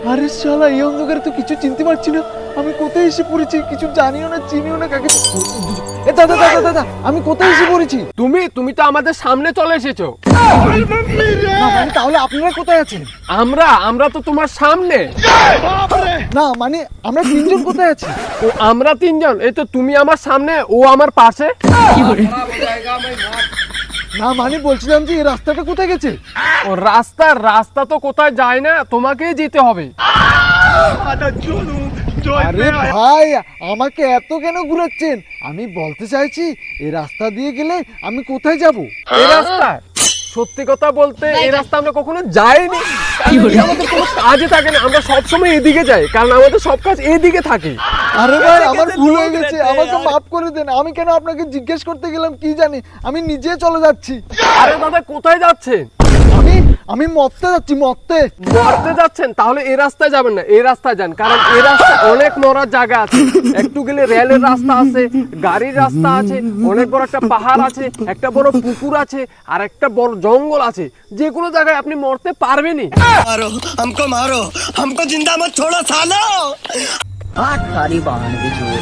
আরে শালা, এই অন্ধকারে তো কিছু চিনতে পারছি না। আমি কোথায় এসে পড়েছি, কিছু জানিও না চিনিও না কাকে। এ দাদা দাদা দাদা, আমি কোথায় এসে পড়েছি? তুমি তো আমাদের সামনে চলে এসেছো। না মানে তাহলে আপনারা কোথায় আছেন? আমরা তো তোমার সামনে। না মানে আমরা তিনজন কোথায় আছি? ও আমরা তিনজন, এই তো তুমি আমার সামনে, ও আমার পাশে। না মানে বলছিলাম যে এই রাস্তাটা কোথায় গেছে? ও রাস্তা তো কোথায় যায় না, তোমাকেই যেতে হবে। আরে ভাই, আমাকে এত কেন ঘুরাচ্ছেন? আমি বলতে চাইছি এই রাস্তা দিয়ে গেলে আমি কোথায় যাব? এই রাস্তা, সত্যি কথা বলতে এই রাস্তা আমরা কখনো যাইনি। আমাদের কোনো কাজে থাকে না, আমরা সবসময় এদিকে যাই, কারণ আমাদের সব কাজ এইদিকে থাকে। আরে ভাই, আমার ভুল হয়ে গেছে, আমাকে মাফ করে দেন। আমি কেন আপনাকে জিজ্ঞেস করতে গেলাম কি জানি, আমি নিজে চলে যাচ্ছি। আরে দাদা, কোথায় যাচ্ছেন? আমি মরতে যাচ্ছি, মরতে। মরতে যাচ্ছেন? তাহলে এই রাস্তায় যাবেন না, এই রাস্তায় যান, কারণ এই রাস্তায় অনেক মরার জায়গা আছে। একটু গেলে রেলের রাস্তা আছে, গাড়ির রাস্তা আছে, অনেক বড় একটা পাহাড় আছে, একটা বড় পুকুর আছে, আর একটা বড় জঙ্গল আছে। যে কোনো জায়গায় আপনি মরতে পারবেনই। मारो हमको जिंदा मत छोड़ो सालो। आठ सारी बहन की चोर